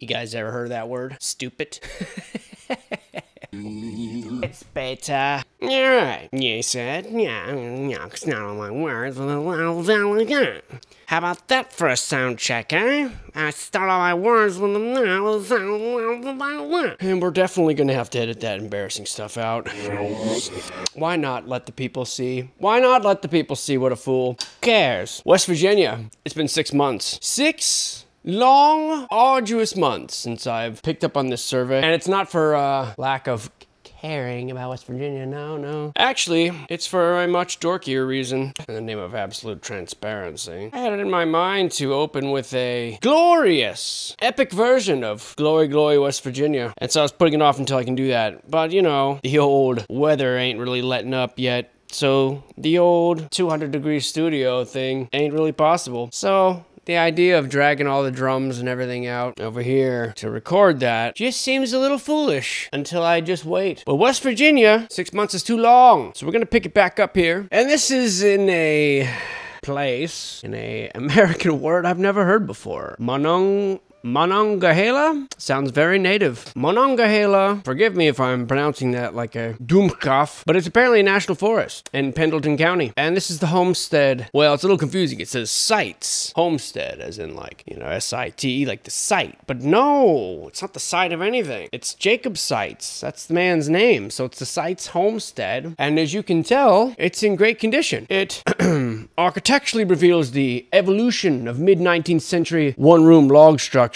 You guys ever heard of that word? Stupid? It's better. Alright, you said. Yeah, it's not all my words. How about that for a sound check, eh? I start all my words with and we're definitely gonna have to edit that embarrassing stuff out. Why not let the people see? Why not let the people see what a fool cares? West Virginia. It's been 6 months. 6 long, arduous months since I've picked up on this survey. And it's not for lack of caring about West Virginia, no. Actually, it's for a much dorkier reason. In the name of absolute transparency. I had it in my mind to open with a glorious, epic version of Glory, Glory, West Virginia. And so I was putting it off until I can do that. But, you know, the old weather ain't really letting up yet. So the old 200-degree studio thing ain't really possible. So the idea of dragging all the drums and everything out over here to record that just seems a little foolish until I just wait. But West Virginia, 6 months is too long. So we're going to pick it back up here. And this is in a place, in a American word I've never heard before. Monongahela? Sounds very native. Monongahela, forgive me if I'm pronouncing that like a doomkopf, but it's apparently a national forest in Pendleton County. And this is the homestead. Well, it's a little confusing. It says sites. Homestead, as in like, you know, S-I-T, like the site. But no, it's not the site of anything. It's Jacob Sites. That's the man's name. So it's the Sites homestead. And as you can tell, it's in great condition. It architecturally reveals the evolution of mid-19th century one-room log structure,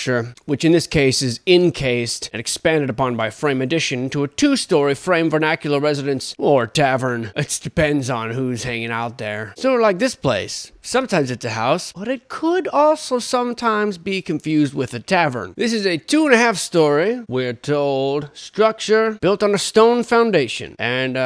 which in this case is encased and expanded upon by frame addition to a 2-story frame vernacular residence or tavern. It depends on who's hanging out there. Sort of like this place. Sometimes it's a house, but it could also sometimes be confused with a tavern. This is a 2.5-story, we're told, structure built on a stone foundation and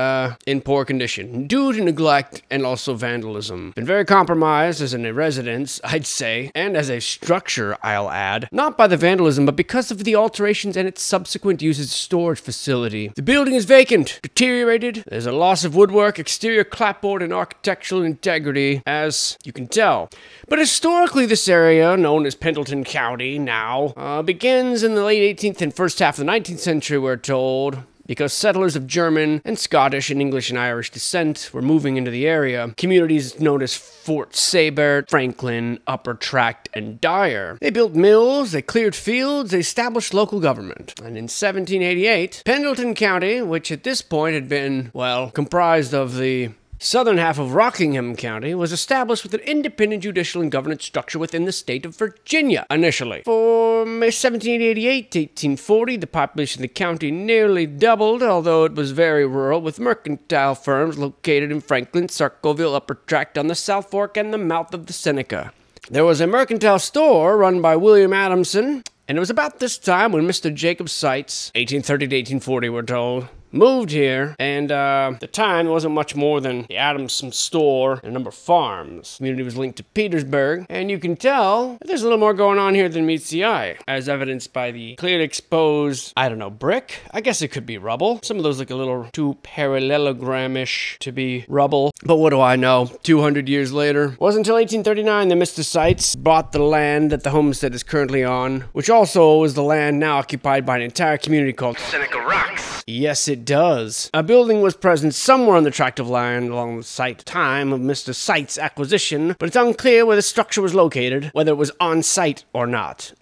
in poor condition due to neglect and also vandalism. Been very compromised as a residence, I'd say, and as a structure, I'll add. Not by the vandalism, but because of the alterations and its subsequent use as a storage facility. The building is vacant, deteriorated, there's a loss of woodwork, exterior clapboard, and architectural integrity, as you can tell. But historically, this area, known as Pendleton County now, begins in the late 18th and first half of the 19th century, we're told. Because settlers of German and Scottish and English and Irish descent were moving into the area. Communities known as Fort Sabert, Franklin, Upper Tract, and Dyer. They built mills, they cleared fields, they established local government. And in 1788, Pendleton County, which at this point had been, well, comprised of the southern half of Rockingham County, was established with an independent judicial and governance structure within the state of Virginia, initially. From 1788 to 1840, the population of the county nearly doubled, although it was very rural, with mercantile firms located in Franklin, Sarkoville, Upper Tract on the South Fork, and the mouth of the Seneca. There was a mercantile store run by William Adamson, and it was about this time when Mr. Jacob Sites, 1830 to 1840, we're told, moved here, and the time wasn't much more than the Adamson store and a number of farms. The community was linked to Petersburg, and you can tell there's a little more going on here than meets the eye, as evidenced by the clearly exposed, I don't know, brick? I guess it could be rubble. Some of those look a little too parallelogram-ish to be rubble, but what do I know? 200 years later. It wasn't until 1839 that Mr. Sites bought the land that the homestead is currently on, which also is the land now occupied by an entire community called Seneca Rocks. Yes, it does. A building was present somewhere on the tract of land along the site time of Mr. Site's acquisition, but it's unclear where the structure was located, whether it was on site or not.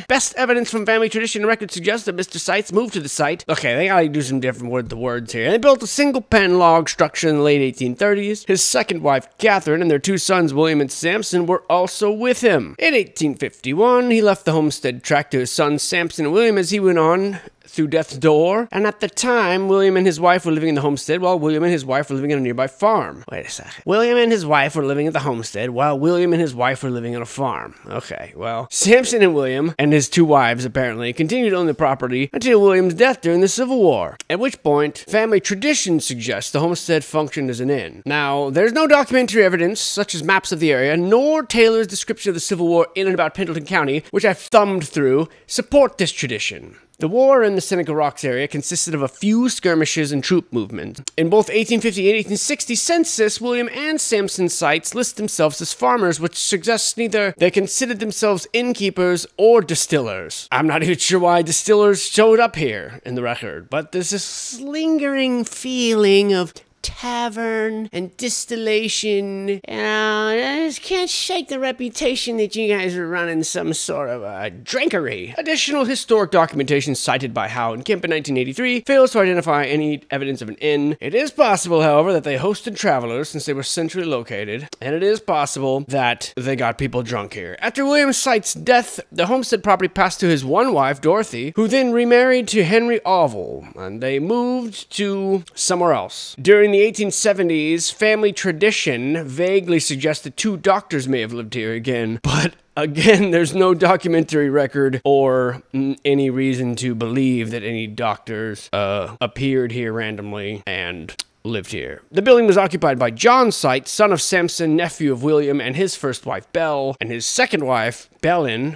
Best evidence from family tradition and record suggests that Mr. Sites moved to the site. Okay, they gotta do some different words here. They built a single-pen log structure in the late 1830s. His second wife, Catherine, and their 2 sons, William and Sampson, were also with him. In 1851, he left the homestead tract to his sons, Sampson and William, as he went on through death's door, and at the time, William and his wife were living in the homestead while William and his wife were living in a nearby farm. Wait a second. William and his wife were living at the homestead while William and his wife were living on a farm. Okay, well, Sampson and William, and his 2 wives apparently, continued to own the property until William's death during the Civil War, at which point, family tradition suggests the homestead functioned as an inn. Now, there's no documentary evidence, such as maps of the area, nor Taylor's description of the Civil War in and about Pendleton County, which I've thumbed through, support this tradition. The war in the Seneca Rocks area consisted of a few skirmishes and troop movements. In both 1850 and 1860 census, William and Sampson sites list themselves as farmers, which suggests neither they considered themselves innkeepers or distillers. I'm not even sure why distillers showed up here in the record, but there's this lingering feeling of tavern and distillation. I just can't shake the reputation that you guys are running some sort of a drinkery. Additional historic documentation cited by Howe and Kemp in 1983 fails to identify any evidence of an inn. It is possible, however, that they hosted travelers since they were centrally located, and it is possible that they got people drunk here. After William Sight's death, the homestead property passed to his one wife, Dorothy, who then remarried to Henry Oval, and they moved to somewhere else. During the 1870s, family tradition vaguely suggested 2 doctors may have lived here again, but again, there's no documentary record or any reason to believe that any doctors appeared here randomly and lived here. The building was occupied by John Sight, son of Sampson, nephew of William, and his first wife, Belle, and his second wife, Ellen,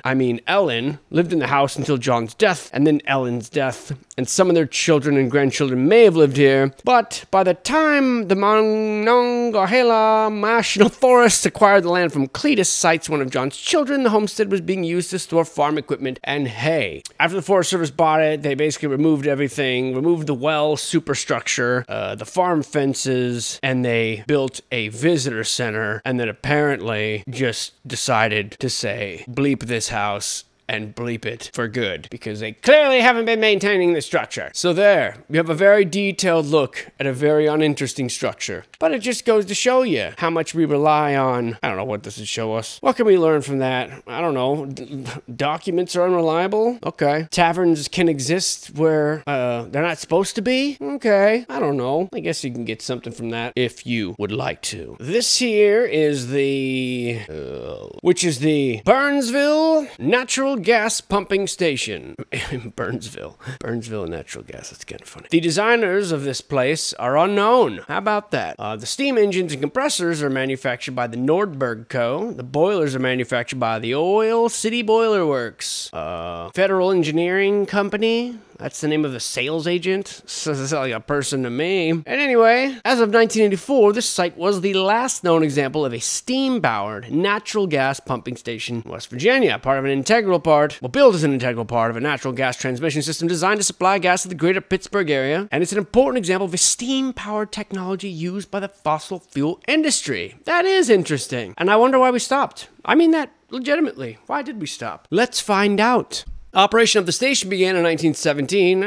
lived in the house until John's death, and then Ellen's death, and some of their children and grandchildren may have lived here, but by the time the Monongahela National Forest acquired the land from Cletus Sights, one of John's children, the homestead was being used to store farm equipment and hay. After the Forest Service bought it, they basically removed everything, removed the well superstructure, the farm fences, and they built a visitor center, and then apparently just decided to say, bleep this house and bleep it for good, because they clearly haven't been maintaining the structure. So there, you have a very detailed look at a very uninteresting structure. But it just goes to show you how much we rely on, I don't know what this would show us. What can we learn from that? I don't know. Documents are unreliable? Okay. Taverns can exist where they're not supposed to be? Okay. I don't know. I guess you can get something from that if you would like to. This here is the Burnsville Natural Gas Pumping Station. Burnsville natural gas. That's kind of funny. The designers of this place are unknown. How about that? The steam engines and compressors are manufactured by the Nordberg Co. The boilers are manufactured by the Oil City Boiler Works. Federal Engineering Company. That's the name of the sales agent. Sounds like a person to me. And anyway, as of 1984, this site was the last known example of a steam-powered natural gas pumping station in West Virginia, built as an integral part of a natural gas transmission system designed to supply gas to the greater Pittsburgh area. And it's an important example of a steam-powered technology used by the fossil fuel industry. That is interesting. And I wonder why we stopped. I mean that legitimately. Why did we stop? Let's find out. Operation of the station began in 1917.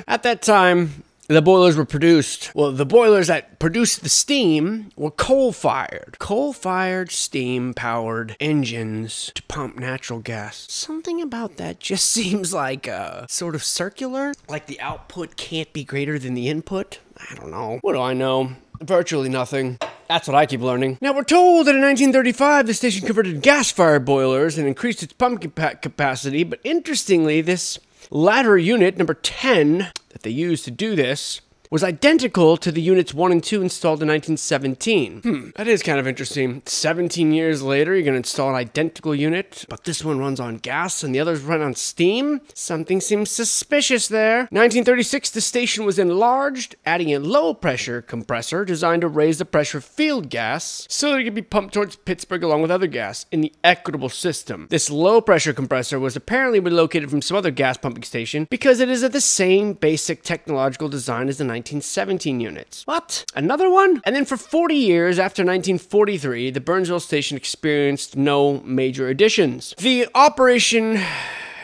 At that time, the boilers were produced. Well, the boilers that produced the steam were coal-fired. Coal-fired, steam-powered engines to pump natural gas. Something about that just seems like sort of circular. Like the output can't be greater than the input. I don't know. What do I know? Virtually nothing. That's what I keep learning. Now, we're told that in 1935, the station converted gas-fired boilers and increased its pump capacity, but interestingly, this latter unit, number 10, that they used to do this, was identical to the units 1 and 2 installed in 1917. That is kind of interesting. 17 years later, you're going to install an identical unit, but this one runs on gas and the others run on steam? Something seems suspicious there. 1936, the station was enlarged, adding a low-pressure compressor designed to raise the pressure of field gas so that it could be pumped towards Pittsburgh along with other gas in the equitable system. This low-pressure compressor was apparently relocated from some other gas pumping station because it is of the same basic technological design as the 1917 units. What? Another one? And then for 40 years after 1943, the Burnsville station experienced no major additions. The operation,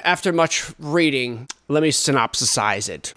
after much reading, let me synopsisize it.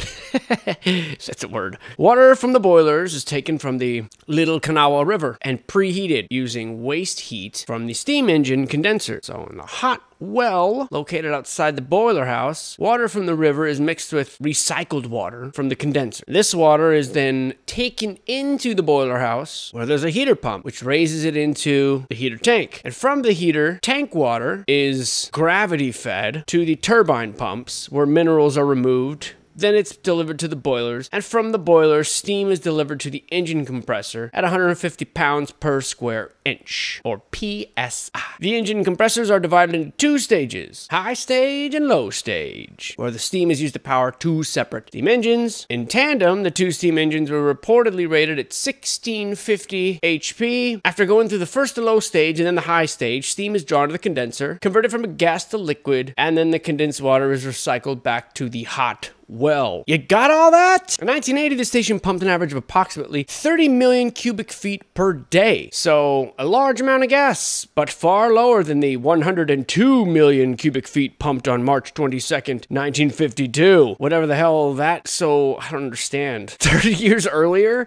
That's a word. Water from the boilers is taken from the Little Kanawha River and preheated using waste heat from the steam engine condenser. So in the hot well located outside the boiler house, water from the river is mixed with recycled water from the condenser. This water is then taken into the boiler house where there's a heater pump which raises it into the heater tank. And from the heater, tank water is gravity fed to the turbine pumps where minerals are removed then it's delivered to the boilers, and from the boilers, steam is delivered to the engine compressor at 150 pounds per square inch, or PSI. The engine compressors are divided into two stages, high stage and low stage, where the steam is used to power two separate steam engines. In tandem, the two steam engines were reportedly rated at 1650 HP. After going through the first to low stage and then the high stage, steam is drawn to the condenser, converted from a gas to liquid, and then the condensed water is recycled back to the hot well. You got all that? In 1980, the station pumped an average of approximately 30 million cubic feet per day. So, a large amount of gas, but far lower than the 102 million cubic feet pumped on March 22nd, 1952. Whatever the hell that, so I don't understand. 30 years earlier,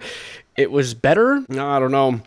it was better? No, I don't know.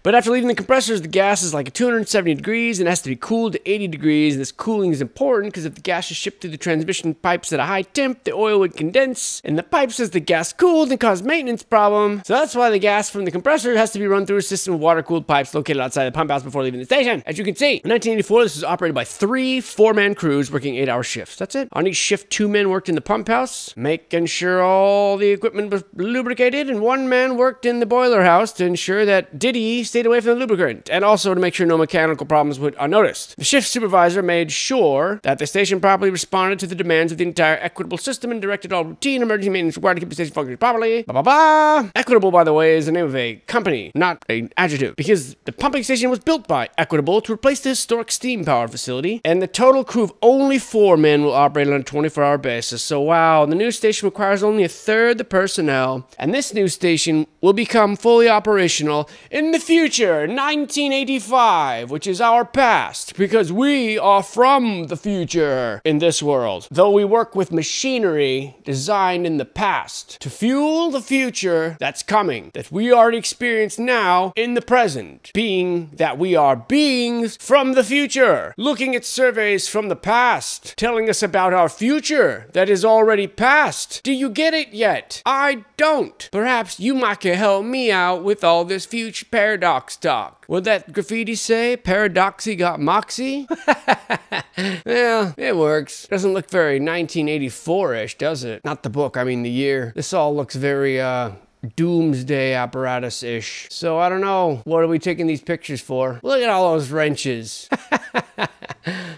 But after leaving the compressors, the gas is like 270 degrees and has to be cooled to 80 degrees. And this cooling is important because if the gas is shipped through the transmission pipes at a high temp, the oil would condense in the pipes as the gas cooled and cause maintenance problem. So that's why the gas from the compressor has to be run through a system of water-cooled pipes located outside the pump house before leaving the station. As you can see, in 1984, this was operated by 3 4-man crews working 8-hour shifts. That's it. On each shift, 2 men worked in the pump house, making sure all the equipment was lubricated, and 1 man worked in the boiler house to ensure that Diddy stayed away from the lubricant, and also to make sure no mechanical problems went unnoticed. The shift supervisor made sure that the station properly responded to the demands of the entire Equitable system and directed all routine emergency maintenance required to keep the station functioning properly. Blah, blah, blah. Equitable, by the way, is the name of a company, not an adjective, because the pumping station was built by Equitable to replace the historic steam power facility, and the total crew of only 4 men will operate on a 24-hour basis. So wow, the new station requires only a third the personnel, and this new station will become fully operational in the future, 1985, which is our past, because we are from the future in this world. Though we work with machinery designed in the past to fuel the future that's coming, that we already experience now in the present, being that we are beings from the future, looking at surveys from the past, telling us about our future that is already past. Do you get it yet? I don't. Perhaps you might can help me out with all this future paradox talk. What'd that graffiti say? Paradoxy got moxie? Well, it works. Doesn't look very 1984-ish, does it? Not the book, I mean the year. This all looks very, doomsday apparatus-ish. So I don't know. What are we taking these pictures for? Look at all those wrenches.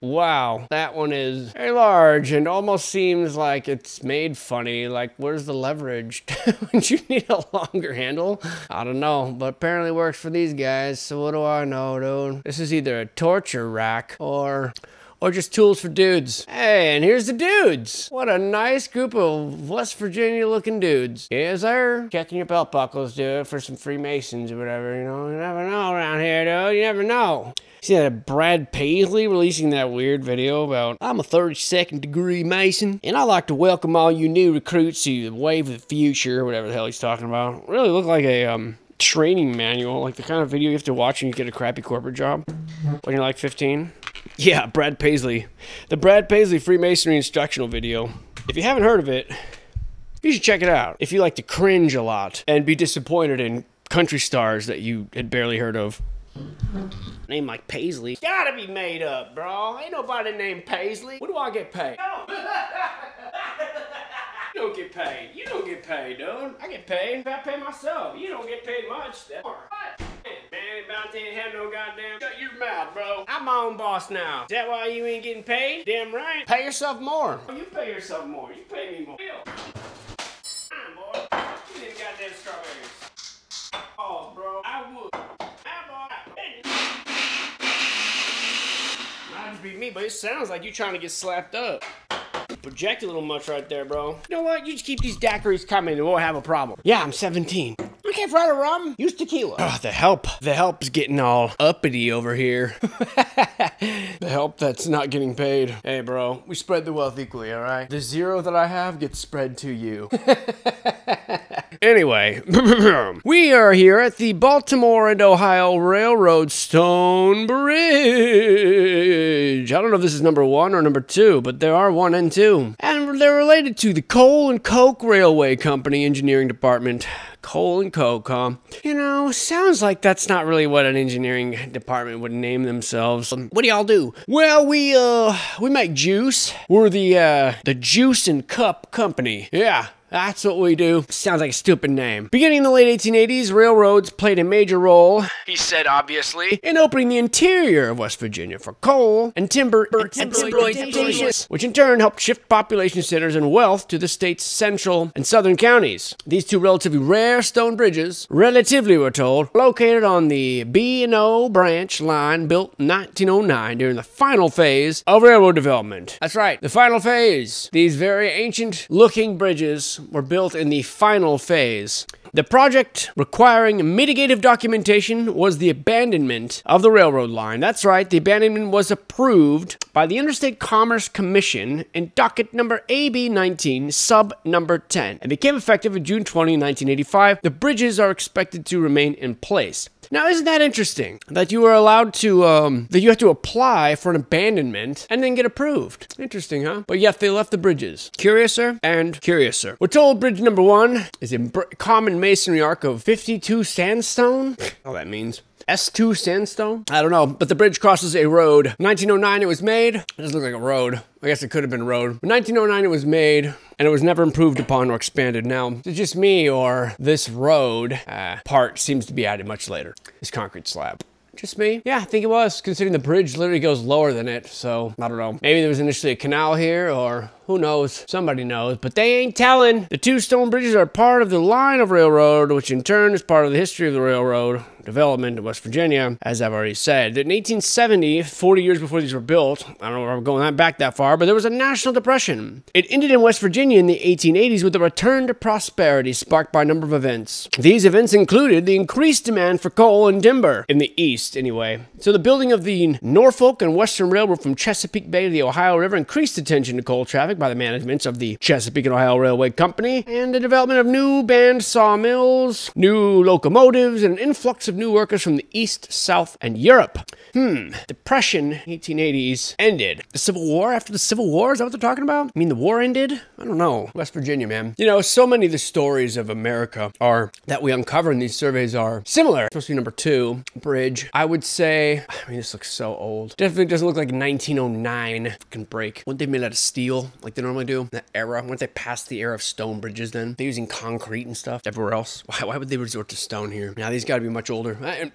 Wow, that one is very large and almost seems like it's made funny. Like, where's the leverage? Would you need a longer handle? I don't know, but apparently works for these guys. So what do I know, dude? This is either a torture rack or just tools for dudes. Hey, and here's the dudes. What a nice group of West Virginia looking dudes. Yes, sir. Checking your belt buckles, dude, for some Freemasons or whatever, you know. You never know around here, dude. You never know. See that Brad Paisley releasing that weird video about, I'm a 32nd degree Mason, and I'd like to welcome all you new recruits to the wave of the future, or whatever the hell he's talking about. Really look like a training manual, like the kind of video you have to watch when you get a crappy corporate job when you're like 15. Yeah, Brad Paisley. The Brad Paisley Freemasonry instructional video. If you haven't heard of it, you should check it out. If you like to cringe a lot and be disappointed in country stars that you had barely heard of. Name like Paisley. Gotta be made up, bro. Ain't nobody named Paisley. What do I get paid? No. You don't get paid. You don't get paid, dude. I get paid. If I pay myself, you don't get paid much. That's what? Man, about to have no goddamn. Shut your mouth, bro. I'm my own boss now. Is that why you ain't getting paid? Damn right. Pay yourself more. You pay yourself more. You pay me more. Come on, boy. Give me them goddamn strawberries. Oh, bro. I would. Might just be me, but it sounds like you trying to get slapped up. You project a little much right there, bro. You know what? You just keep these daiquiris coming and we'll have a problem. Yeah, I'm 17. I can't find a rum. Use tequila. Oh, the help. The help's getting all uppity over here. The help that's not getting paid. Hey, bro, we spread the wealth equally, all right? The zero that I have gets spread to you. Anyway, we are here at the Baltimore and Ohio Railroad Stone Bridge. I don't know if this is number 1 or number 2, but there are 1 and 2. And they're related to the Coal and Coke Railway Company Engineering Department. Coal and Coke, huh? You know, sounds like that's not really what an engineering department would name themselves. What do y'all do? Well, we make juice. We're the Juice and Cup Company. Yeah. That's what we do. Sounds like a stupid name. Beginning in the late 1880s, railroads played a major role, he said obviously, in opening the interior of West Virginia for coal and timber exploitation, which in turn helped shift population centers and wealth to the state's central and southern counties. These two relatively rare stone bridges, relatively we're told, located on the B&O branch line built in 1909 during the final phase of railroad development. That's right, the final phase. These very ancient-looking bridges were built in the final phase. The project requiring mitigative documentation was the abandonment of the railroad line. That's right, the abandonment was approved by the Interstate Commerce Commission in docket number AB 19, sub number 10, and became effective on June 20, 1985. The bridges are expected to remain in place. Now, isn't that interesting? That you are allowed to, that you have to apply for an abandonment and then get approved. Interesting, huh? But yet they left the bridges. Curiouser and curiouser. We're told bridge number 1 is a common masonry arc of 52 sandstone. All that means. S2 sandstone? I don't know, but the bridge crosses a road. 1909 it was made. It doesn't look like a road. I guess it could have been a road. But 1909 it was made, and it was never improved upon or expanded. Now, is it just me, or this road part seems to be added much later? This concrete slab. Just me? Yeah, I think it was, considering the bridge literally goes lower than it, so I don't know. Maybe there was initially a canal here, or who knows? Somebody knows, but they ain't telling. The two stone bridges are part of the line of railroad, which in turn is part of the history of the railroad development in West Virginia, as I've already said. In 1870, 40 years before these were built, I don't know if I'm going back that far, but there was a national depression. It ended in West Virginia in the 1880s with a return to prosperity sparked by a number of events. These events included the increased demand for coal and timber, in the east anyway. So the building of the Norfolk and Western Railroad from Chesapeake Bay to the Ohio River increased attention to coal traffic by the managements of the Chesapeake and Ohio Railway Company, and the development of new band sawmills, new locomotives, and an influx of new workers from the East, South, and Europe. Depression, 1880s, ended. The Civil War after the Civil War? Is that what they're talking about? I mean, the war ended? I don't know. West Virginia, man. You know, so many of the stories of America that we uncover in these surveys are similar. Especially number 2, bridge. I would say, I mean, this looks so old. Definitely doesn't look like 1909. Fucking break. Weren't they made out of steel, like they normally do? That era? Weren't they past the era of stone bridges then? They're using concrete and stuff everywhere else. Why would they resort to stone here? Now, these gotta be much older.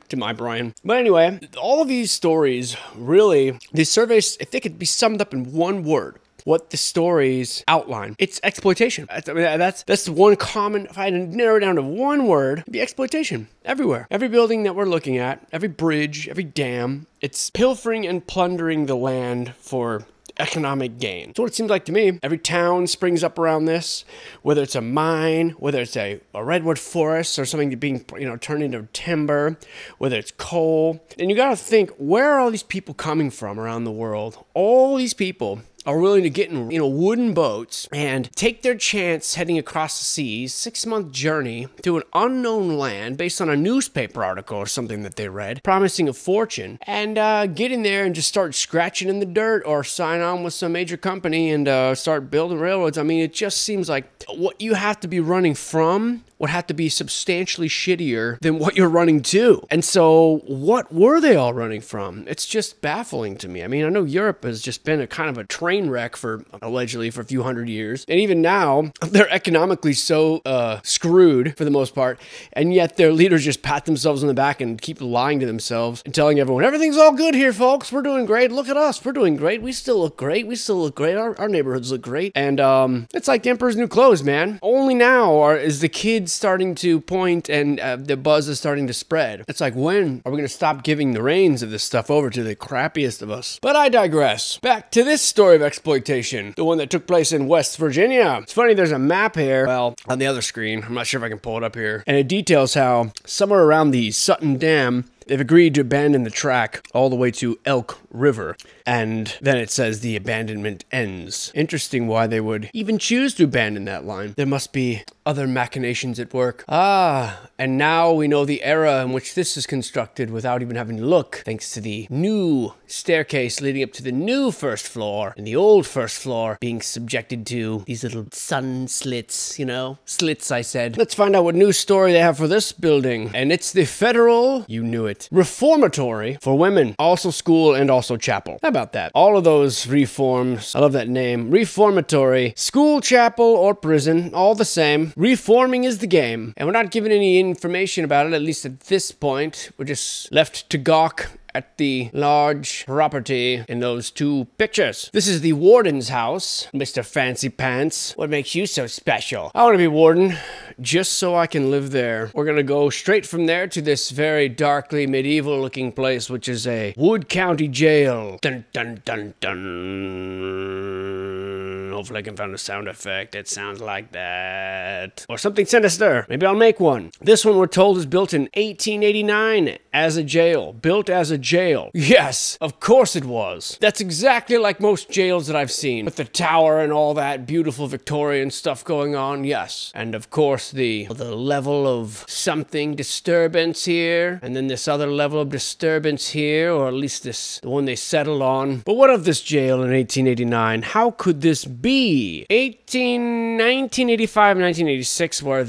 To my Brian. But anyway, all of these stories, really, these surveys, if they could be summed up in one word, what the stories outline, it's exploitation. I mean, that's the one common, if I had to narrow it down to one word, it'd be exploitation. Everywhere. Every building that we're looking at, every bridge, every dam, it's pilfering and plundering the land for economic gain. That's what it seems like to me. Every town springs up around this, whether it's a mine, whether it's a redwood forest or something being, turned into timber, whether it's coal. And you got to think, where are all these people coming from around the world? All these people are willing to get in, wooden boats and take their chance heading across the seas, 6-month journey to an unknown land based on a newspaper article or something that they read, promising a fortune, and get in there and just start scratching in the dirt or sign on with some major company and start building railroads. I mean, it just seems like what you have to be running from would have to be substantially shittier than what you're running to. And so what were they all running from? It's just baffling to me. I mean, I know Europe has just been a kind of a train wreck allegedly for a few hundred years. And even now, they're economically so screwed for the most part. And yet their leaders just pat themselves on the back and keep lying to themselves and telling everyone, everything's all good here, folks. We're doing great. Look at us. We're doing great. We still look great. We still look great. Our neighborhoods look great. And it's like the emperor's new clothes, man. Only now is the kids starting to point and the buzz is starting to spread. It's like, when are we going to stop giving the reins of this stuff over to the crappiest of us? But I digress. Back to this story of exploitation, the one that took place in West Virginia. It's funny, there's a map here, well, on the other screen. I'm not sure if I can pull it up here. And it details how somewhere around the Sutton Dam, they've agreed to abandon the track all the way to Elk River. And then it says the abandonment ends. Interesting why they would even choose to abandon that line. There must be other machinations at work. Ah, and now we know the era in which this is constructed without even having to look, thanks to the new staircase leading up to the new first floor, and the old first floor being subjected to these little sun slits, you know? Slits, I said. Let's find out what new story they have for this building. And it's the Federal, you knew it, Reformatory for Women. Also school and also chapel. How about that? All of those reforms, I love that name. Reformatory, school, chapel, or prison, all the same. Reforming is the game. And we're not given any information about it, at least at this point. We're just left to gawk at the large property in those two pictures. This is the warden's house, Mr. Fancy Pants. What makes you so special? I want to be warden, just so I can live there. We're gonna go straight from there to this very darkly medieval looking place, which is a Wood County Jail. Dun dun dun dun. Hopefully I can find a sound effect that sounds like that. Or something sinister. Maybe I'll make one. This one, we're told, is built in 1889 as a jail. Built as a jail. Yes, of course it was. That's exactly like most jails that I've seen. With the tower and all that beautiful Victorian stuff going on, yes. And of course the level of something disturbance here, and then this other level of disturbance here, or at least the one they settled on. But what of this jail in 1889? How could this be? 1985 and 1986 were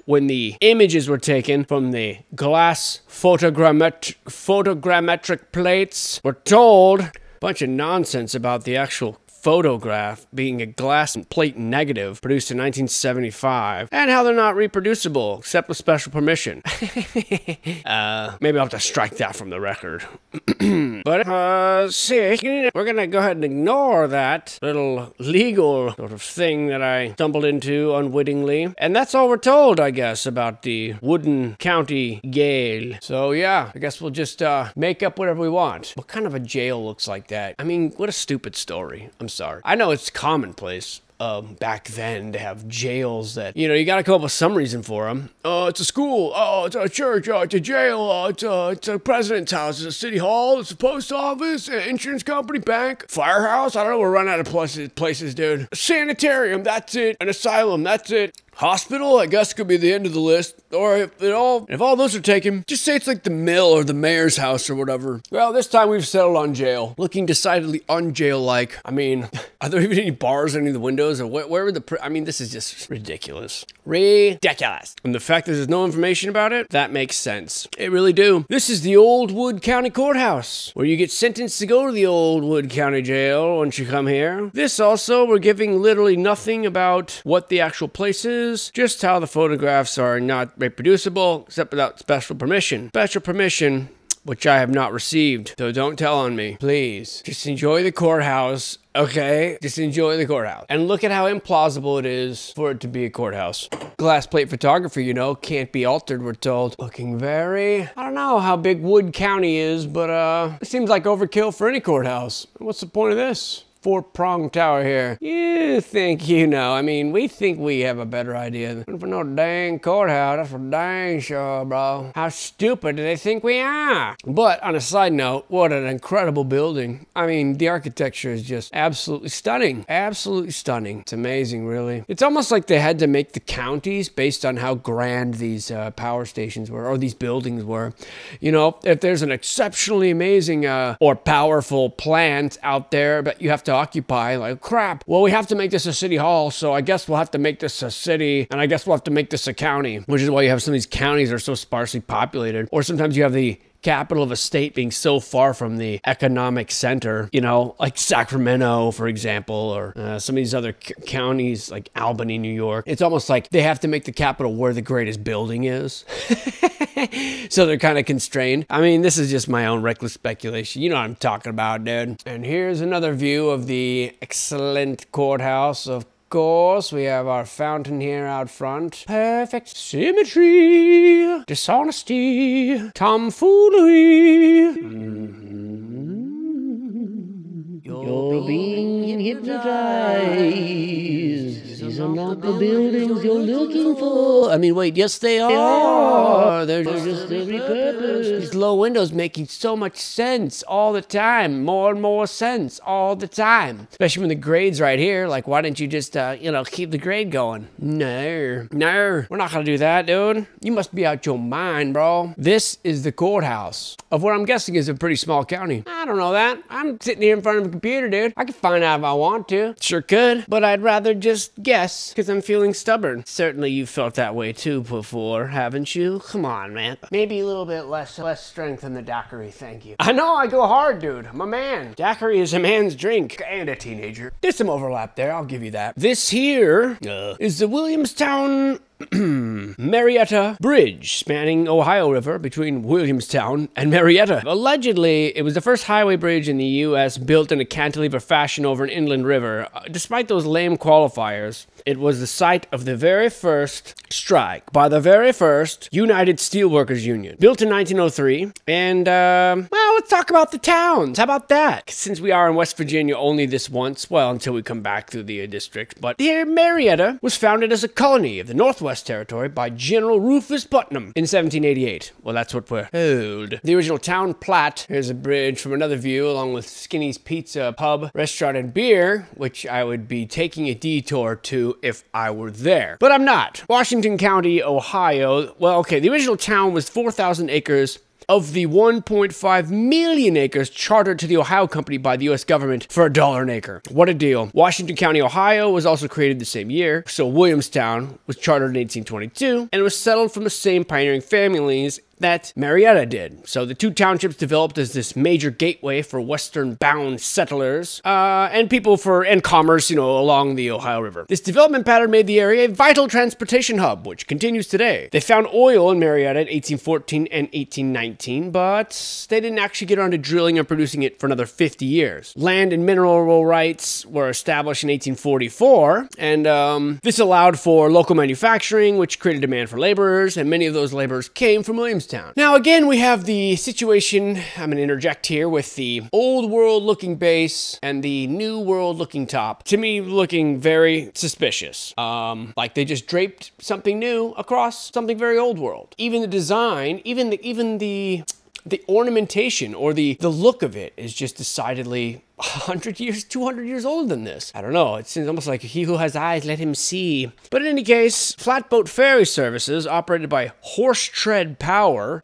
when the images were taken from the glass photogrammetric plates. We're told a bunch of nonsense about the actual photograph being a glass plate negative produced in 1975, and how they're not reproducible except with special permission. Maybe I'll have to strike that from the record. But see, we're gonna go ahead and ignore that little legal sort of thing that I stumbled into unwittingly, and that's all we're told, I guess, about the Wood County Jail. So yeah, I guess we'll just make up whatever we want. What kind of a jail looks like that? I mean, what a stupid story. I'm sorry. I know it's commonplace back then to have jails that, you know, you gotta come up with some reason for them. Oh, it's a school. Oh, it's a church. Oh, it's a jail. Oh, it's a president's house. It's a city hall. It's a post office, an insurance company, bank, firehouse. I don't know. We're running out of places, dude. A sanitarium. That's it. An asylum. That's it. Hospital, I guess, could be the end of the list. Or if all those are taken, just say it's like the mill or the mayor's house or whatever. Well, this time we've settled on jail. Looking decidedly unjail-like. I mean, are there even any bars in any of the windows? Or where were I mean, this is just ridiculous. Ridiculous. And the fact that there's no information about it, that makes sense. It really do. This is the old Wood County Courthouse, where you get sentenced to go to the old Wood County Jail once you come here. This also, we're giving literally nothing about what the actual place is. Just how the photographs are not reproducible except without special permission. Special permission, which I have not received. So don't tell on me, please. Just enjoy the courthouse, okay? Just enjoy the courthouse. And look at how implausible it is for it to be a courthouse. Glass plate photography, you know, can't be altered, we're told. Looking very, I don't know how big Wood County is, but it seems like overkill for any courthouse. What's the point of this? Four-pronged tower here. You think you know. I mean, we think we have a better idea. For no dang courthouse, that's for dang sure, bro. How stupid do they think we are? But on a side note, what an incredible building. I mean, the architecture is just absolutely stunning. Absolutely stunning. It's amazing, really. It's almost like they had to make the counties based on how grand these power stations were, or these buildings were. You know, if there's an exceptionally amazing or powerful plant out there, but you have to occupy, like, crap, well, we have to make this a city hall, so I guess we'll have to make this a city, and I guess we'll have to make this a county, which is why you have some of these counties that are so sparsely populated. Or sometimes you have the capital of a state being so far from the economic center, you know, like Sacramento, for example, or some of these other counties like Albany, New York. It's almost like they have to make the capital where the greatest building is. So they're kind of constrained. I mean, this is just my own reckless speculation. You know what I'm talking about, dude. And here's another view of the excellent courthouse. Of course, we have our fountain here out front. Perfect symmetry, dishonesty, tomfoolery. You're being hypnotized. These are not the buildings you're looking looking for. I mean, wait, yes, they are. They're just repurposed. These low windows making so much sense all the time. More and more sense all the time. Especially when the grade's right here. Like, why didn't you just, keep the grade going? No, we're not gonna do that, dude. You must be out your mind, bro. This is the courthouse of what I'm guessing is a pretty small county. I don't know that. I'm sitting here in front of a computer, dude. I can find out if I want to. Sure could, but I'd rather just guess because I'm feeling stubborn. Certainly you felt that way too before, haven't you? Come on, man. Maybe a little bit less strength in the daiquiri, thank you. I know I go hard, dude. I'm a man. Daiquiri is a man's drink and a teenager. There's some overlap there, I'll give you that. This here is the Williamstown Marietta Bridge, spanning Ohio River between Williamstown and Marietta. Allegedly, it was the first highway bridge in the U.S. built in a cantilever fashion over an inland river. Despite those lame qualifiers, it was the site of the very first strike by the very first United Steelworkers Union, built in 1903. And, well, let's talk about the towns. How about that? Since we are in West Virginia only this once, well, until we come back through the district. But here, Marietta was founded as a colony of the Northwest Territory by General Rufus Putnam in 1788. Well, that's what we're told. The original town plat, here's a bridge from another view, along with Skinny's Pizza, pub, restaurant, and beer, which I would be taking a detour to if I were there. But I'm not. Washington County, Ohio. Well, okay, the original town was 4,000 acres of the 1.5 million acres chartered to the Ohio Company by the U.S. government for $1 an acre. What a deal. Washington County, Ohio was also created the same year, so Williamstown was chartered in 1822, and it was settled from the same pioneering families that Marietta did. So the two townships developed as this major gateway for western-bound settlers and commerce, along the Ohio River. This development pattern made the area a vital transportation hub, which continues today. They found oil in Marietta in 1814 and 1819, but they didn't actually get around to drilling and producing it for another 50 years. Land and mineral rights were established in 1844, and this allowed for local manufacturing, which created demand for laborers, and many of those laborers came from Williamstown. Now, again, we have the situation, I'm going to interject here, with the old world looking base and the new world looking top. To me, looking very suspicious. Like they just draped something new across something very old world. Even the design, even the ornamentation or the look of it is just decidedly 100 years, 200 years older than this. I don't know. It seems almost like he who has eyes, let him see. But in any case, flatboat ferry services operated by horse tread power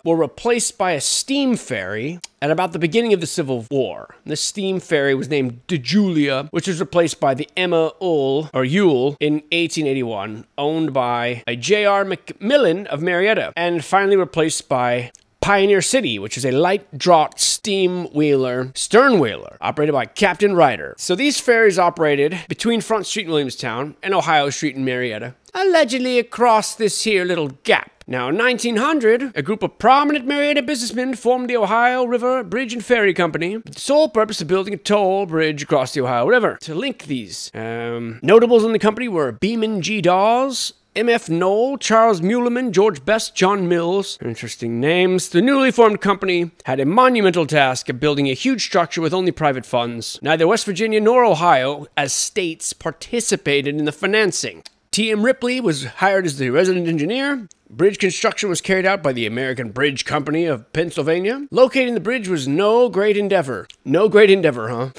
were replaced by a steam ferry at about the beginning of the Civil War. The steam ferry was named De Julia, which was replaced by the Emma Yule in 1881, owned by a J.R. McMillan of Marietta, and finally replaced by Pioneer City, which is a light draught steam wheeler, stern wheeler, operated by Captain Ryder. So these ferries operated between Front Street in Williamstown and Ohio Street in Marietta, allegedly across this here little gap. Now, in 1900, a group of prominent Marietta businessmen formed the Ohio River Bridge and Ferry Company with the sole purpose of building a toll bridge across the Ohio River to link these. Notables in the company were Beeman G. Dawes, M.F. Knoll, Charles Muleman, George Best, John Mills. Interesting names. The newly formed company had a monumental task of building a huge structure with only private funds. Neither West Virginia nor Ohio, as states, participated in the financing. T.M. Ripley was hired as the resident engineer. Bridge construction was carried out by the American Bridge Company of Pennsylvania. Locating the bridge was no great endeavor. No great endeavor, huh?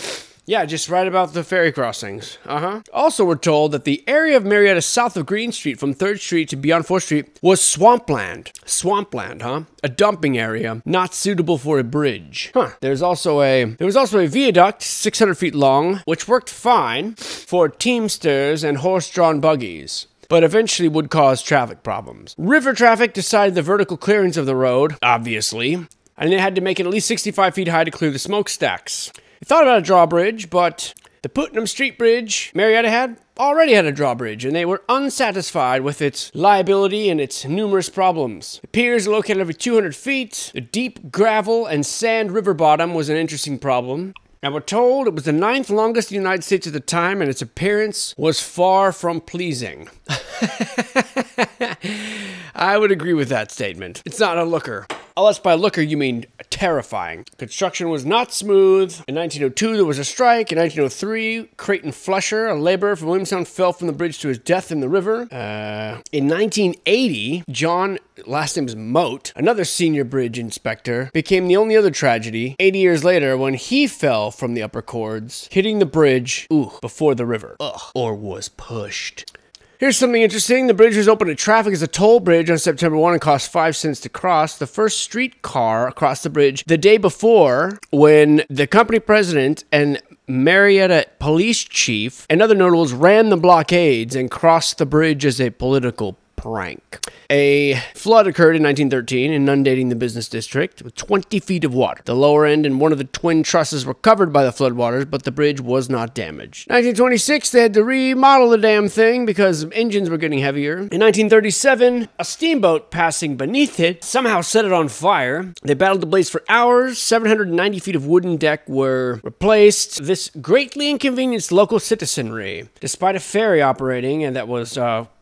Yeah, just right about the ferry crossings. Also, we're told that the area of Marietta south of Green Street from 3rd Street to beyond 4th Street was swampland. Swampland, huh? A dumping area, not suitable for a bridge. There was also a viaduct 600 feet long, which worked fine for teamsters and horse-drawn buggies, but eventually would cause traffic problems. River traffic decided the vertical clearance of the road, obviously, and they had to make it at least 65 feet high to clear the smokestacks. They thought about a drawbridge, but the Putnam Street Bridge Marietta already had a drawbridge, and they were unsatisfied with its liability and its numerous problems. The piers are located every 200 feet. The deep gravel and sand river bottom was an interesting problem. And we're told it was the 9th longest in the United States at the time, and its appearance was far from pleasing. I would agree with that statement. It's not a looker. Unless by looker you mean terrifying. Construction was not smooth. In 1902, there was a strike. In 1903, Creighton Flusher, a laborer from Williamstown, fell from the bridge to his death in the river. In 1980, John, last name is Moat, another senior bridge inspector, became the only other tragedy 80 years later when he fell from the upper cords, hitting the bridge before the river. Or was pushed. Here's something interesting. The bridge was open to traffic as a toll bridge on September 1 and cost 5 cents to cross. The first streetcar across the bridge the day before, when the company president and Marietta police chief and other notables ran the blockades and crossed the bridge as a political prank. A flood occurred in 1913, inundating the business district with 20 feet of water. The lower end and one of the twin trusses were covered by the floodwaters, but the bridge was not damaged. 1926, they had to remodel the damn thing because engines were getting heavier. In 1937, a steamboat passing beneath it somehow set it on fire. They battled the blaze for hours. 790 feet of wooden deck were replaced. This greatly inconvenienced local citizenry, despite a ferry operating, and that was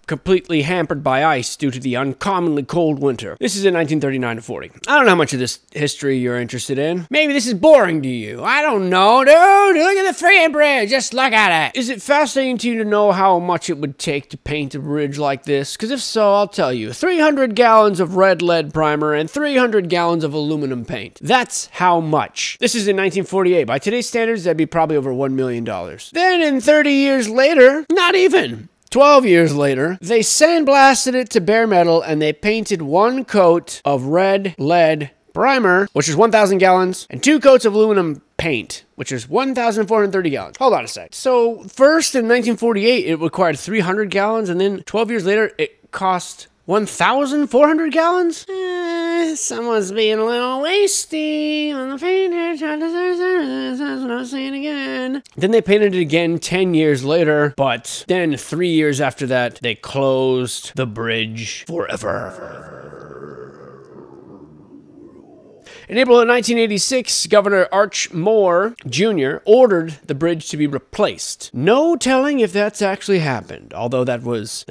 completely hampered by ice due to the uncommonly cold winter. This is in 1939 to 40. I don't know how much of this history you're interested in. Maybe this is boring to you. I don't know, dude. Look at the freaking bridge. Just look at it. Is it fascinating to you to know how much it would take to paint a bridge like this? Because if so, I'll tell you. 300 gallons of red lead primer and 300 gallons of aluminum paint. That's how much. This is in 1948. By today's standards, that'd be probably over $1 million. Then in 30 years later, not even. 12 years later, they sandblasted it to bare metal and they painted one coat of red lead primer, which is 1,000 gallons, and 2 coats of aluminum paint, which is 1,430 gallons. Hold on a sec. So first in 1948, it required 300 gallons, and then 12 years later, it cost 1,400 gallons? Someone's being a little wasty on the painter. That's what I was saying again. Then they painted it again 10 years later, but then 3 years after that, they closed the bridge forever. In April of 1986, Governor Arch Moore Jr. ordered the bridge to be replaced. No telling if that's actually happened, although that was,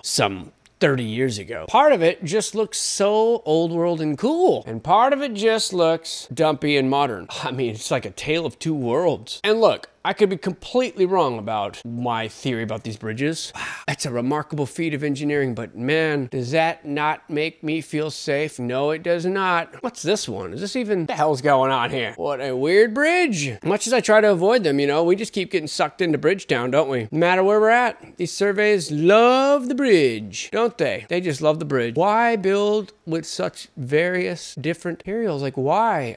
some 30 years ago. Part of it just looks so old world and cool, and part of it just looks dumpy and modern. I mean, it's like a tale of two worlds. And look, I could be completely wrong about my theory about these bridges. Wow, that's a remarkable feat of engineering, but man, does that not make me feel safe? No, it does not. What's this one? Is this even... What the hell's going on here? What a weird bridge. Much as I try to avoid them, we just keep getting sucked into Bridgetown, don't we? No matter where we're at, these surveys love the bridge, don't they? They just love the bridge. Why build with such various different materials? Like, why?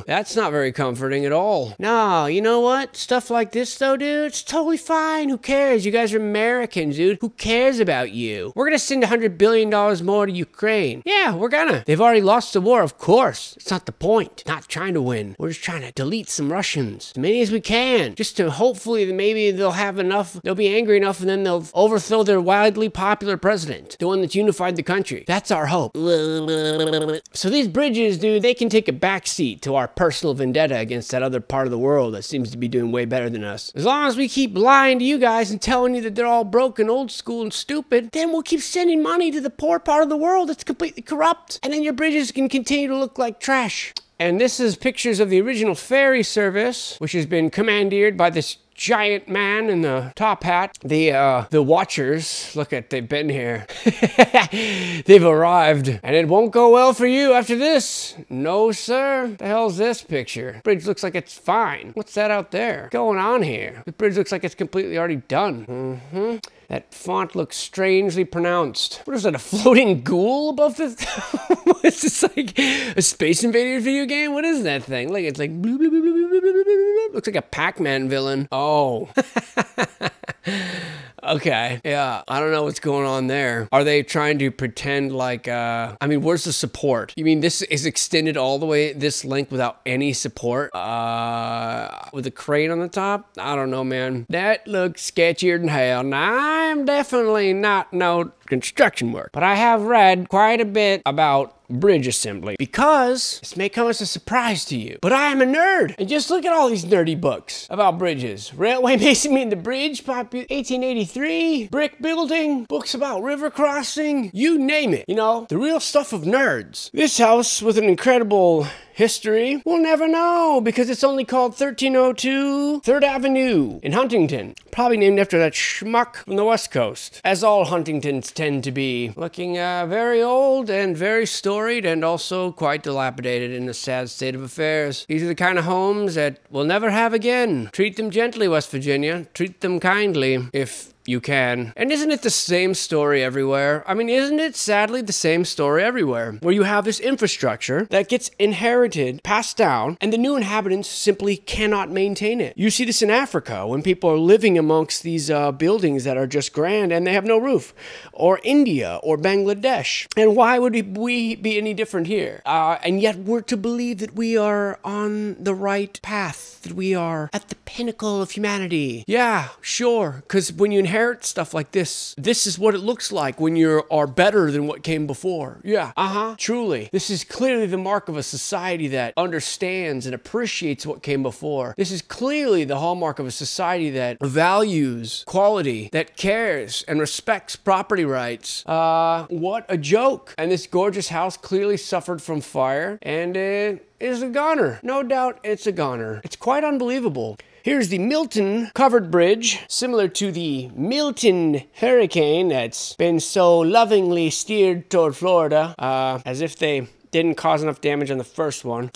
That's not very comforting at all. No, you know what? Stuff like this, though, dude, it's totally fine. Who cares? You guys are Americans, dude. Who cares about you? We're gonna send $100 billion more to Ukraine. Yeah, we're gonna. They've already lost the war, of course. It's not the point. Not trying to win. We're just trying to delete some Russians. As many as we can. Just to hopefully maybe they'll have enough, they'll be angry enough, and then they'll overthrow their widely popular president. The one that's unified the country. That's our hope. So these bridges, dude, they can take a backseat to our personal vendetta against that other part of the world that seems to be doing way better than us. As long as we keep lying to you guys and telling you that they're all broken, old school, and stupid, then we'll keep sending money to the poor part of the world that's completely corrupt. And then your bridges can continue to look like trash. And this is pictures of the original ferry service, which has been commandeered by this giant man in the top hat. The watchers, look at, they've been here. They've arrived, and it won't go well for you after this. No, sir. The hell's this picture? Bridge looks like it's fine. What's that out there? What's going on here? The bridge looks like it's completely already done. That font looks strangely pronounced. What is that, a floating ghoul above the... Is this like a Space Invaders video game? What is that thing? Like, it's like... Looks like a Pac-Man villain. Oh. Okay. Yeah. I don't know what's going on there. Are they trying to pretend like, I mean, where's the support? You mean this is extended all the way this length without any support? With a crane on the top? I don't know, man. That looks sketchier than hell. Now, I'm definitely not no construction work, but I have read quite a bit about bridge assembly. Because this may come as a surprise to you, but I am a nerd. And just look at all these nerdy books about bridges. Railway Mason and the Bridge, 1883, brick building, books about river crossing, you name it. You know, the real stuff of nerds. This house with an incredible history, we'll never know because it's only called 1302 3rd Avenue in Huntington. Probably named after that schmuck from the West Coast. As all Huntingtons tend to be. Looking very old and very storied and also quite dilapidated in a sad state of affairs. These are the kind of homes that we'll never have again. Treat them gently, West Virginia. Treat them kindly if you can. And isn't it the same story everywhere? I mean, isn't it sadly the same story everywhere? Where you have this infrastructure that gets inherited, passed down, and the new inhabitants simply cannot maintain it. You see this in Africa when people are living amongst these buildings that are just grand and they have no roof. Or India or Bangladesh. And why would we be any different here? And yet we're to believe that we are on the right path, that we are at the pinnacle of humanity. Yeah, sure, because when you inherit stuff like this is what it looks like when you are better than what came before. Yeah, truly. This is clearly the mark of a society that understands and appreciates what came before. This is clearly the hallmark of a society that values quality, that cares and respects property rights. What a joke. And this gorgeous house clearly suffered from fire and it is a goner. No doubt it's a goner. It's quite unbelievable. Here's the Milton covered bridge, similar to the Milton hurricane that's been so lovingly steered toward Florida, as if they didn't cause enough damage on the first one.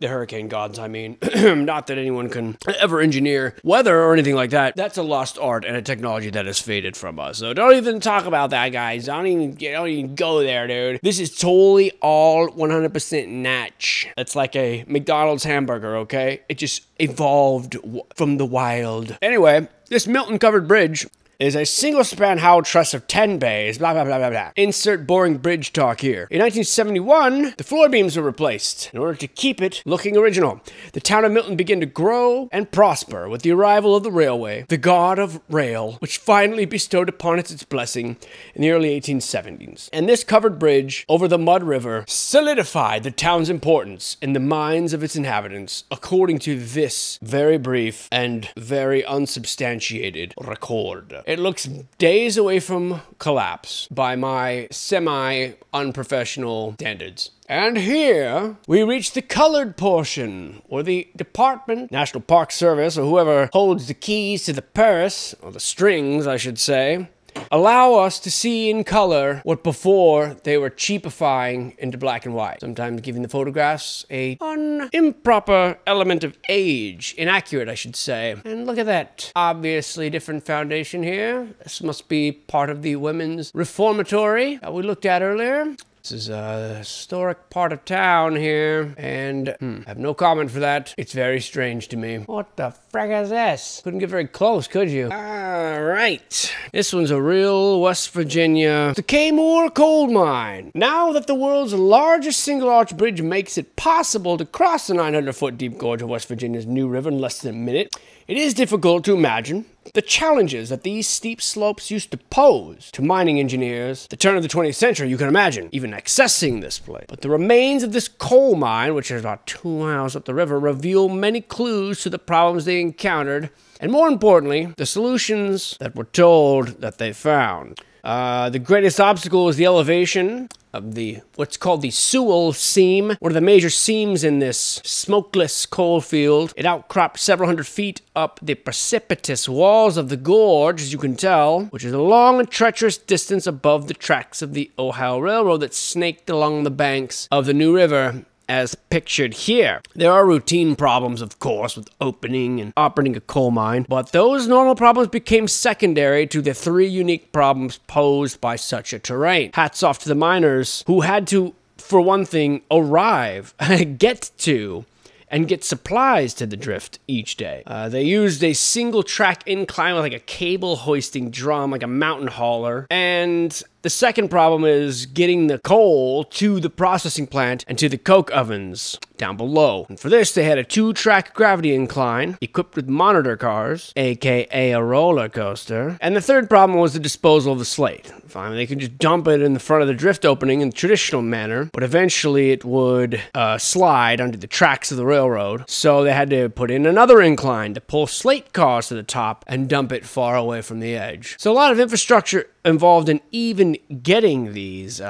The hurricane gods, I mean. Not that anyone can ever engineer weather or anything like that. That's a lost art and a technology that has faded from us. So don't even talk about that, guys. Don't even go there, dude. This is totally all 100% natch. It's like a McDonald's hamburger, okay? It just evolved from the wild. Anyway, this Milton covered bridge is a single-span howe truss of 10 bays, blah, blah, blah, blah, blah. Insert boring bridge talk here. In 1971, the floor beams were replaced in order to keep it looking original. The town of Milton began to grow and prosper with the arrival of the railway, the god of rail, which finally bestowed upon it its blessing in the early 1870s. And this covered bridge over the Mud River solidified the town's importance in the minds of its inhabitants, according to this very brief and very unsubstantiated record. It looks days away from collapse by my semi-unprofessional standards. And here we reach the colored portion, where the department, National Park Service, or whoever holds the keys to the purse, or the strings, I should say, allow us to see in color what before they were cheapifying into black and white, sometimes giving the photographs an improper element of age, inaccurate I should say. And look at that obviously different foundation here. This must be part of the women's reformatory that we looked at earlier. This is a historic part of town here, and I have no comment for that. It's very strange to me. What the frick is this? Couldn't get very close, could you? Alright. This one's a real West Virginia. The Kmore coal mine. Now that the world's largest single arch bridge makes it possible to cross the 900-foot deep gorge of West Virginia's New River in less than a minute, it is difficult to imagine the challenges that these steep slopes used to pose to mining engineers the turn of the 20th century. You can imagine even accessing this place. But the remains of this coal mine, which is about 2 miles up the river, reveal many clues to the problems they encountered, and more importantly, the solutions that were told that they found. The greatest obstacle is the elevation of what's called the Sewell seam, one of the major seams in this smokeless coal field. It outcropped several hundred feet up the precipitous walls of the gorge, as you can tell, which is a long and treacherous distance above the tracks of the Ohio Railroad that snaked along the banks of the New River, as pictured here. There are routine problems, of course, with opening and operating a coal mine, but those normal problems became secondary to the 3 unique problems posed by such a terrain. Hats off to the miners who had to, for one thing, arrive, get to, and get supplies to the drift each day. They used a single track incline with like a cable hoisting drum, like a mountain hauler, and The second problem is getting the coal to the processing plant and to the coke ovens down below. And for this, they had a 2-track gravity incline equipped with monitor cars, aka a roller coaster. And the third problem was the disposal of the slate. Finally, they could just dump it in the front of the drift opening in the traditional manner, but eventually it would slide onto the tracks of the railroad. So they had to put in another incline to pull slate cars to the top and dump it far away from the edge. So a lot of infrastructure involved in even getting this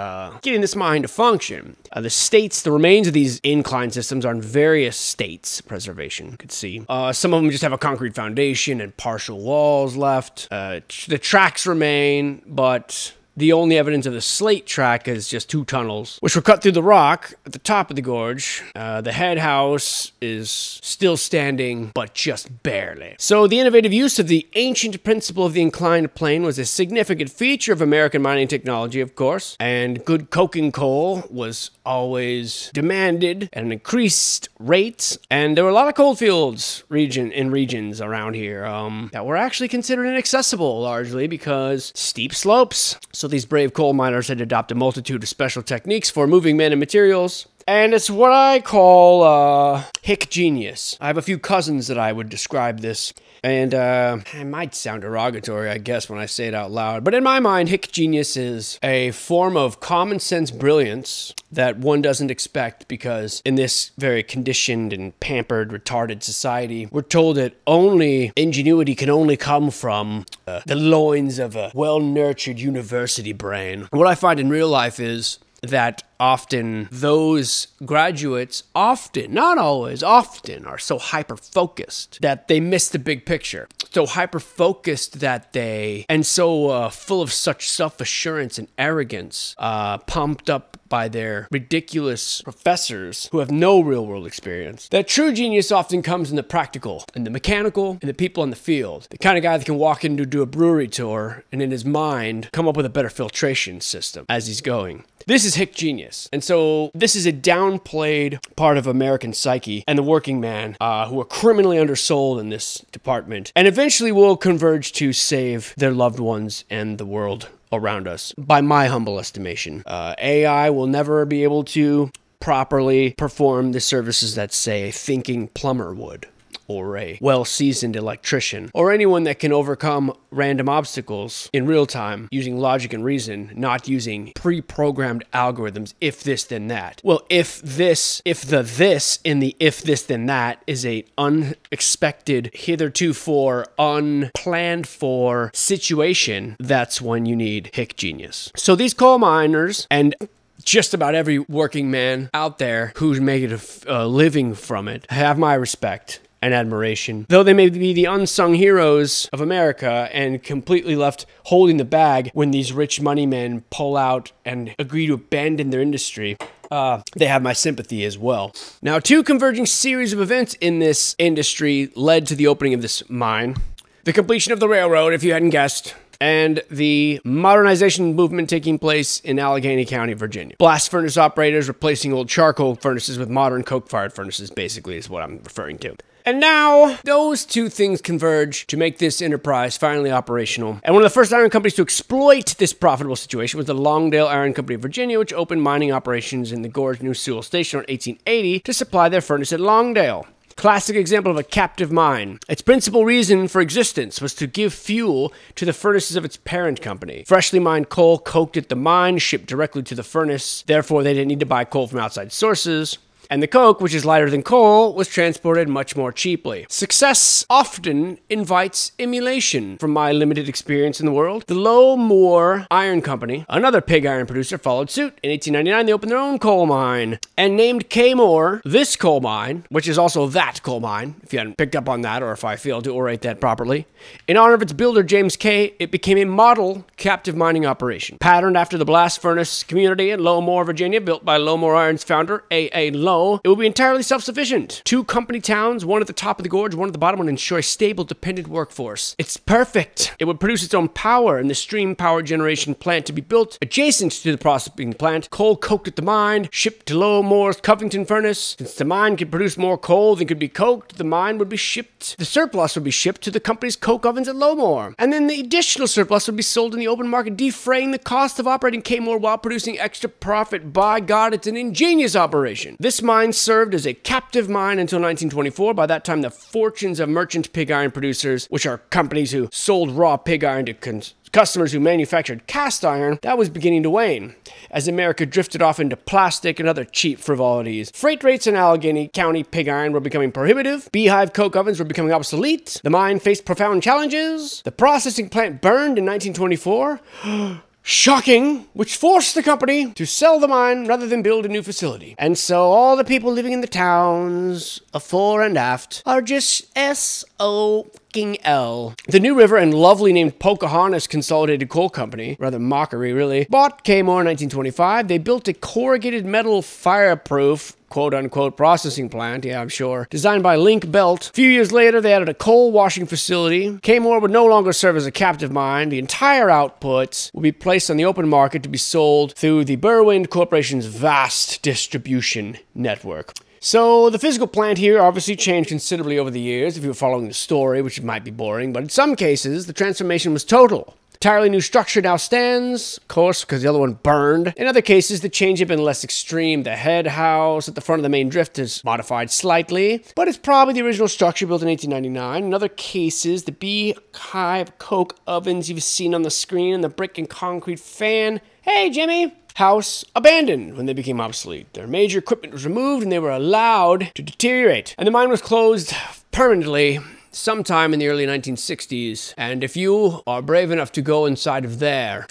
mine to function. The remains of these incline systems are in various states of preservation. You could see some of them just have a concrete foundation and partial walls left. The tracks remain, but the only evidence of the slate track is just 2 tunnels, which were cut through the rock at the top of the gorge. The head house is still standing, but just barely. So the innovative use of the ancient principle of the inclined plane was a significant feature of American mining technology, of course, and good coking coal was always demanded at an increased rate, and there were a lot of coal fields in regions around here that were actually considered inaccessible, largely because steep slopes. So these brave coal miners had to adopt a multitude of special techniques for moving men and materials. And it's what I call hick genius. I have a few cousins that I would describe this. And it might sound derogatory, I guess, when I say it out loud. But in my mind, hick genius is a form of common sense brilliance that one doesn't expect, because in this very conditioned and pampered, retarded society, we're told that ingenuity can only come from the loins of a well-nurtured university brain. What I find in real life is that often those graduates not always, often are so hyper-focused that they miss the big picture. So hyper-focused and so full of such self-assurance and arrogance, pumped up by their ridiculous professors who have no real-world experience, that true genius often comes in the practical, in the mechanical, in the people in the field. The kind of guy that can walk in to do a brewery tour and in his mind come up with a better filtration system as he's going. This is hick genius. And so this is a downplayed part of American psyche and the working man who are criminally undersold in this department and eventually will converge to save their loved ones and the world around us, by my humble estimation. AI will never be able to properly perform the services that, say, a thinking plumber would, or a well-seasoned electrician, or anyone that can overcome random obstacles in real time using logic and reason, not using pre-programmed algorithms, if this then that. Well, if the this in the if this then that is a unexpected, heretofore unplanned for situation, that's when you need hick genius. So these coal miners and just about every working man out there who's making a living from it have my respect and admiration. Though they may be the unsung heroes of America and completely left holding the bag when these rich money men pull out and agree to abandon their industry, they have my sympathy as well. Now, 2 converging series of events in this industry led to the opening of this mine. The completion of the railroad, if you hadn't guessed, and the modernization movement taking place in Allegheny County, Virginia. Blast furnace operators replacing old charcoal furnaces with modern coke-fired furnaces, basically, is what I'm referring to. And now, those 2 things converge to make this enterprise finally operational. And one of the first iron companies to exploit this profitable situation was the Longdale Iron Company of Virginia, which opened mining operations in the Gorge New Sewell Station in 1880 to supply their furnace at Longdale. Classic example of a captive mine. Its principal reason for existence was to give fuel to the furnaces of its parent company. Freshly mined coal coked at the mine, shipped directly to the furnace. Therefore, they didn't need to buy coal from outside sources. And the coke, which is lighter than coal, was transported much more cheaply. Success often invites emulation. From my limited experience in the world, the Lowmore Iron Company, another pig iron producer, followed suit. In 1899, they opened their own coal mine and named Kmore this coal mine, which is also that coal mine, if you hadn't picked up on that or if I failed to orate that properly. In honor of its builder, James K., it became a model captive mining operation, patterned after the blast furnace community in Lowmore, Virginia, built by Lowmore Iron's founder, A.A. Lone. no, it would be entirely self-sufficient. 2 company towns, one at the top of the gorge, one at the bottom, would ensure a stable, dependent workforce. It's perfect. It would produce its own power, and the stream power generation plant to be built adjacent to the processing plant. Coal coked at the mine, shipped to Lowmore's Covington furnace. Since the mine could produce more coal than could be coked, the mine would be shipped. The surplus would be shipped to the company's coke ovens at Lowmore. And then the additional surplus would be sold in the open market, defraying the cost of operating Kmore while producing extra profit. By God, it's an ingenious operation. This mine served as a captive mine until 1924. By that time, the fortunes of merchant pig iron producers, which are companies who sold raw pig iron to customers who manufactured cast iron, that was beginning to wane, as America drifted off into plastic and other cheap frivolities. Freight rates in Allegheny County pig iron were becoming prohibitive. Beehive coke ovens were becoming obsolete. The mine faced profound challenges. The processing plant burned in 1924. Shocking, which forced the company to sell the mine rather than build a new facility. And so all the people living in the towns, afore and aft, are just S-O-L. The New River and lovely named Pocahontas Consolidated Coal Company, rather mockery really, bought Kmore in 1925. They built a corrugated metal fireproof quote-unquote processing plant, yeah, I'm sure, designed by Link Belt. A few years later, they added a coal washing facility. Kmore would no longer serve as a captive mine. The entire output would be placed on the open market to be sold through the Berwind Corporation's vast distribution network. So the physical plant here obviously changed considerably over the years, if you were following the story, which might be boring, but in some cases, the transformation was total. Entirely new structure now stands, of course, because the other one burned. In other cases, the change had been less extreme. The head house at the front of the main drift is modified slightly, but it's probably the original structure built in 1899. In other cases, the beehive coke ovens you've seen on the screen and the brick and concrete fan. Hey, Jimmy! House abandoned when they became obsolete. Their major equipment was removed and they were allowed to deteriorate. And the mine was closed permanently sometime in the early 1960s. And if you are brave enough to go inside of there,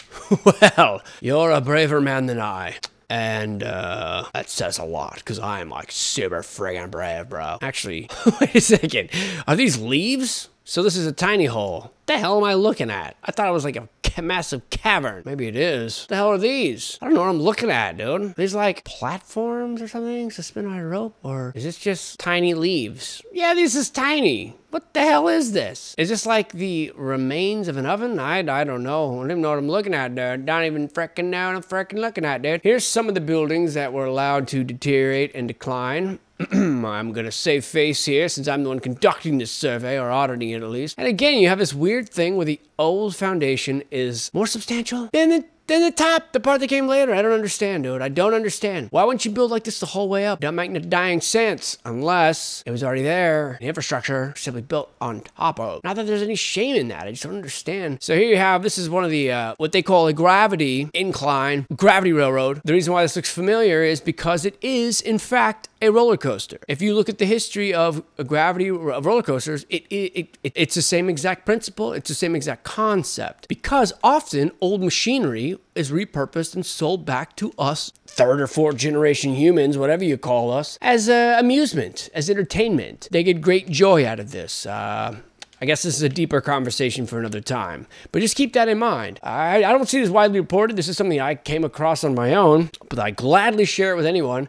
well, you're a braver man than I. And that says a lot, because I'm like super friggin' brave, bro. Actually, wait a second. Are these leaves? So this is a tiny hole. What the hell am I looking at? I thought it was like a massive cavern. Maybe it is. What the hell are these? I don't know what I'm looking at, dude. These like platforms or something suspended on a rope? Or is this just tiny leaves? Yeah, this is tiny. What the hell is this? Is this like the remains of an oven? I don't know. I don't even know what I'm looking at, dude. Don't even frickin' know what I'm frickin' looking at, dude. Here's some of the buildings that were allowed to deteriorate and decline. I'm gonna save face here since I'm the one conducting this survey, or auditing it at least. And again, you have this weird thing where the old foundation is more substantial than the top, the part that came later. I don't understand, dude. I don't understand. Why wouldn't you build like this the whole way up? Don't make no dying sense unless it was already there. The infrastructure simply built on top of. Not that there's any shame in that. I just don't understand. So here you have, this is one of the, what they call a gravity incline, gravity railroad. The reason why this looks familiar is because it is, in fact, a roller coaster. If you look at the history of gravity of roller coasters, it's the same exact principle. It's the same exact concept. Because often old machinery is repurposed and sold back to us, third or fourth generation humans, whatever you call us, as amusement, as entertainment. They get great joy out of this. I guess this is a deeper conversation for another time, but just keep that in mind. I don't see this widely reported. This is something I came across on my own, but I gladly share it with anyone.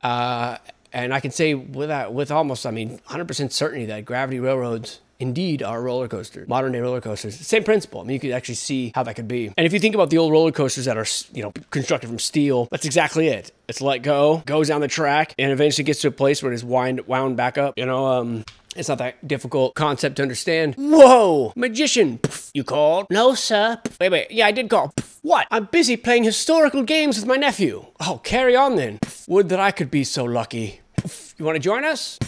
And I can say with almost, 100% certainty that gravity railroads indeed are roller coasters, modern day roller coasters. Same principle. I mean, you could actually see how that could be. And if you think about the old roller coasters that are, constructed from steel, that's exactly it. It's let go, goes down the track, and eventually gets to a place where it is wound back up. It's not that difficult concept to understand. Whoa, magician, you called? No, sir. Wait, yeah, I did call. What? I'm busy playing historical games with my nephew. Oh, carry on then. Would that I could be so lucky. You want to join us?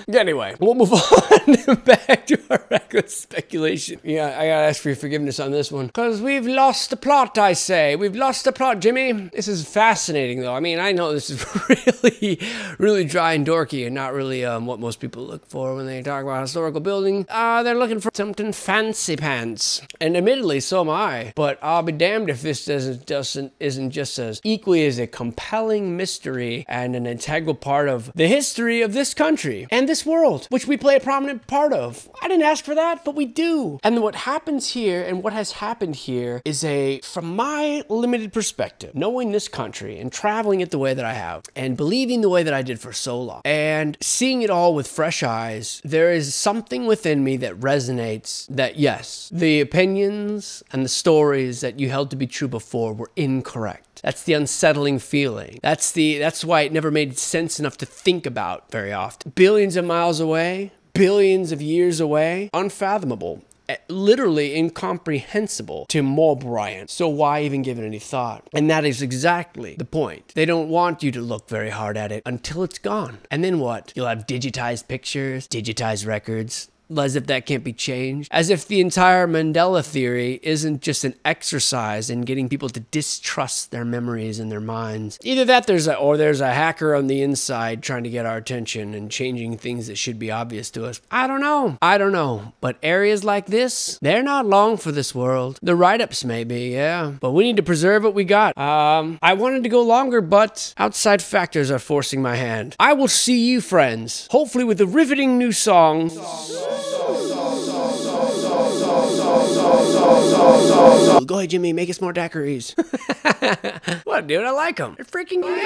Anyway, we'll move on back to our reckless speculation. Yeah, I gotta ask for your forgiveness on this one. Because we've lost the plot, I say. We've lost the plot, Jimmy. This is fascinating, though. I mean, I know this is really, really dry and dorky and not really what most people look for when they talk about historical building. They're looking for something fancy pants. And admittedly, so am I. But I'll be damned if this isn't just as equally as a compelling mystery and an integral part of the history of this country. country and this world, which we play a prominent part of. I didn't ask for that, but we do. And what happens here and what has happened here is from my limited perspective, knowing this country and traveling it the way that I have and believing the way that I did for so long and seeing it all with fresh eyes, there is something within me that resonates that yes, the opinions and the stories that you held to be true before were incorrect. That's the unsettling feeling. That's why it never made sense enough to think about very often. Billions of miles away, billions of years away, unfathomable. Literally incomprehensible to more Bryant. So why even give it any thought? And that is exactly the point. They don't want you to look very hard at it until it's gone. And then what? You'll have digitized pictures, digitized records, as if that can't be changed. As if the entire Mandela theory isn't just an exercise in getting people to distrust their memories and their minds. Either that there's a hacker on the inside trying to get our attention and changing things that should be obvious to us. I don't know. But areas like this, they're not long for this world. The write-ups may be, yeah. But we need to preserve what we got. I wanted to go longer, but outside factors are forcing my hand. I will see you, friends, hopefully with a riveting new song. Go ahead, Jimmy, make us more daiquiris. What, dude? I like them. They're freaking good.